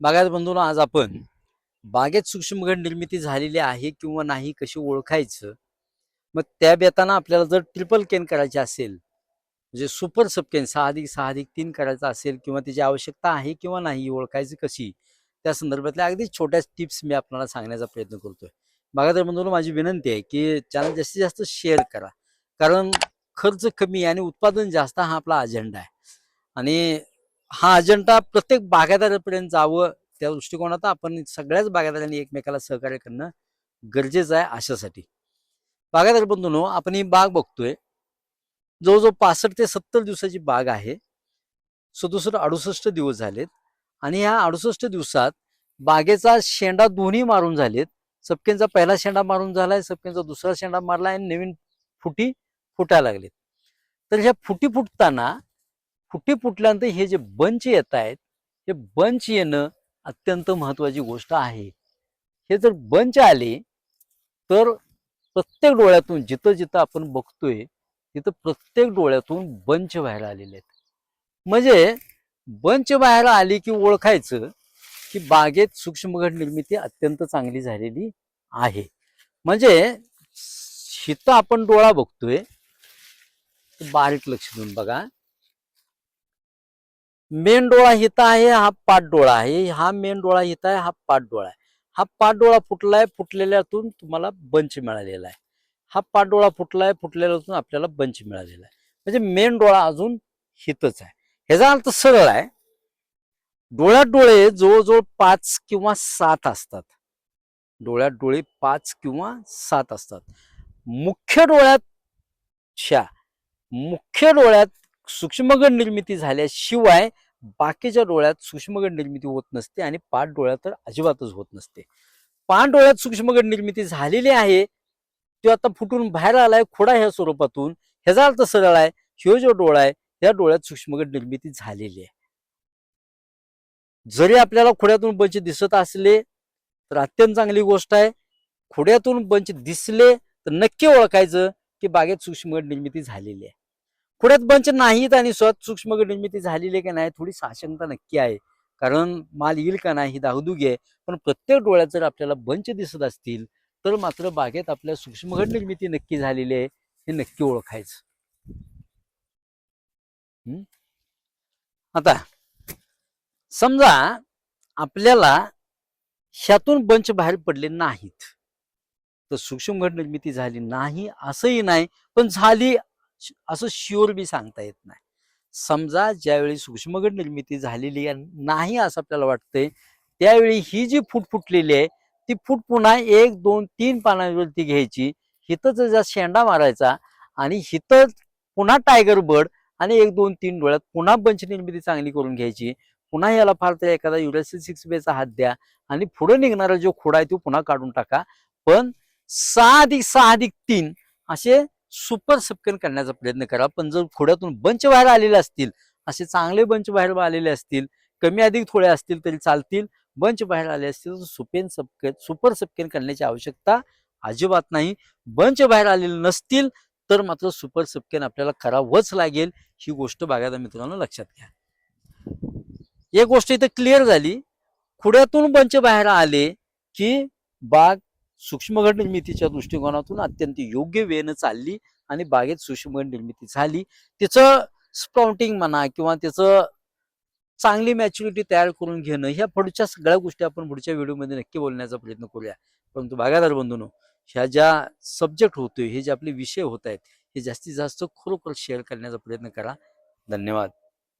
बागायत बंधूंनो, आज आपण बागेत सूक्ष्मघड निर्मिती झालेली आहे किंवा नाही कशी ओळखायचं. मग त्या बेताना आपल्याला जर ट्रिपल केन करायचे असेल, म्हणजे सुपर सबकेन 6+6+3 करायचा असेल किंवा त्याची आवश्यकता आहे किंवा नाही ओळखायची कशी, त्या संदर्भातल्या अगदी छोट्या टिप्स मी आपल्याला सांगण्याचा प्रयत्न करतोय. बागायत बंधूंनो, माझी विनंती आहे की चॅनल जास्तीत जास्त शेअर करा, कारण खर्च कमी आणि उत्पादन जास्त हा आपला अजेंडा आहे. आणि हा अजेंडा प्रत्येक बागायतदारापर्यंत जावं, त्या दृष्टिकोनात आपण सगळ्याच बागायतदारांनी एकमेकाला सहकार्य करणं गरजेचं आहे. अशासाठी बागायतदार बंधूंनो, आपण ही बाग बघतोय, जवळजवळ 65 ते 70 दिवसाची बाग आहे. 67-68 दिवस झालेत आणि या 68 दिवसात बागेचा शेंडा दोन्ही मारून झालेत. सपकेंचा पहिला शेंडा मारून झालाय, सपकेंचा दुसरा शेंडा मारलाय आणि नवीन फुटी फुटायला लागलेत. तर ह्या फुटी फुटल्यानंतर हे जे बंच येत आहेत, हे बंच येणं अत्यंत महत्वाची गोष्ट आहे. हे जर बंच आले तर प्रत्येक डोळ्यातून जिथं जिथं आपण बघतोय तिथं प्रत्येक डोळ्यातून बंच बाहेर आलेले आहेत. म्हणजे बंच बाहेर आली की ओळखायचं की बागेत सूक्ष्मघड निर्मिती अत्यंत चांगली झालेली आहे. म्हणजे इथं आपण डोळा बघतोय, बारीक लक्ष देऊन बघा. मेन डोळा हिता आहे, हा पाठ डोळा आहे. हा मेन डोळा हिता आहे, हा पाठ डोळा आहे. हा पाठ डोळा फुटलाय, फुटलेल्यातून तुम्हाला बंच मिळालेला आहे. हा पाठ डोळा फुटलाय, फुटलेल्यातून आपल्याला बंच मिळालेला आहे. म्हणजे मेन डोळा अजून हितच आहे. ह्याचा अर्थ सरळ आहे. डोळ्यात डोळे जवळजवळ 5 किंवा 7 असतात. डोळ्यात डोळे 5 किंवा 7 असतात. मुख्य डोळ्यात सूक्ष्मगड निर्मिती झाल्याशिवाय बाकीच्या डोळ्यात सूक्ष्मगड निर्मिती होत नसते आणि पाठ डोळ्यात तर अजिबातच होत नसते. पाठ डोळ्यात सूक्ष्मगड निर्मिती झालेली आहे, तो आता फुटून बाहेर आलाय खोडा ह्या स्वरूपातून. ह्याचा अर्थ सरळ आहे, ह्यो जो डोळा आहे त्या डोळ्यात सूक्ष्मगड निर्मिती झालेली आहे. जरी आपल्याला खोड्यातून बंच दिसत असले तर अत्यंत चांगली गोष्ट आहे. खोड्यातून बंच दिसले तर नक्की ओळखायचं की बागेत सूक्ष्मगड निर्मिती झालेली आहे. खोड्यात बंच नाहीत आणि स्वतः सूक्ष्मगड निर्मिती झालेली आहे की नाही थोडी साशंकता नक्की आहे, कारण माल येईल का नाही ही धाकधुकी आहे. पण प्रत्येक डोळ्यात जर आपल्याला बंच दिसत असतील तर मात्र बागेत आपल्या सूक्ष्मगड निर्मिती नक्की झालेली आहे हे नक्की ओळखायचं. आता समजा आपल्याला ह्यातून बंच बाहेर पडले नाहीत तर सूक्ष्मगड निर्मिती झाली नाही असंही नाही, पण झाली असं शुअर बी सांगता येत नाही. समजा ज्यावेळी सूक्ष्मगड निर्मिती झालेली नाही असं आपल्याला वाटतंय, त्यावेळी ही जी फूट फुटलेली आहे ती फूट पुन्हा 1 2 3 पानांवरती घ्यायची, हिथंच ज्या शेंडा मारायचा आणि हिथं पुन्हा टायगर बर्ड आणि 1 2 3 डोळ्यात पुन्हा बंच निर्मिती चांगली करून घ्यायची. पुन्हा याला फार तर एखादा युरेसिल 6 बेचा हात द्या आणि पुढे निघणारा जो खोडा आहे तो पुन्हा काढून टाका. पण 6+6+3 असे सुपर सबकेन करण्याचा प्रयत्न करा. पण जर खोड्यातून बंच बाहेर आलेले असतील, असे चांगले बंच बाहेर आलेले असतील, कमी अधिक थोडे असतील तरी चालतील, बंच बाहेर आले असतील तर सुपर सबकेन करण्याची आवश्यकता अजिबात नाही. बंच बाहेर आलेले नसतील तर मात्र सुपर सबकेन आपल्याला करावंच लागेल. ही गोष्ट बागायतदार मित्रांनो लक्षात घ्या. एक गोष्ट इथं क्लिअर झाली, खोड्यातून बंच बाहेर आले की बाग सूक्ष्मगड निर्मितीच्या दृष्टिकोनातून अत्यंत योग्य वेळेनं चालली आणि बागेत सूक्ष्मगड निर्मिती झाली. तिचं स्प्राउटिंग म्हणा किंवा त्याचं चांगली मॅच्युरिटी तयार करून घेणं, ह्या पुढच्या सगळ्या गोष्टी आपण पुढच्या व्हिडिओमध्ये नक्की बोलण्याचा प्रयत्न करूया. परंतु बागायतदार बंधूंनो, ह्या ज्या सब्जेक्ट होतोय, हे जे आपले विषय होत आहेत, हे जास्तीत जास्त खरोखर शेअर करण्याचा प्रयत्न करा. धन्यवाद.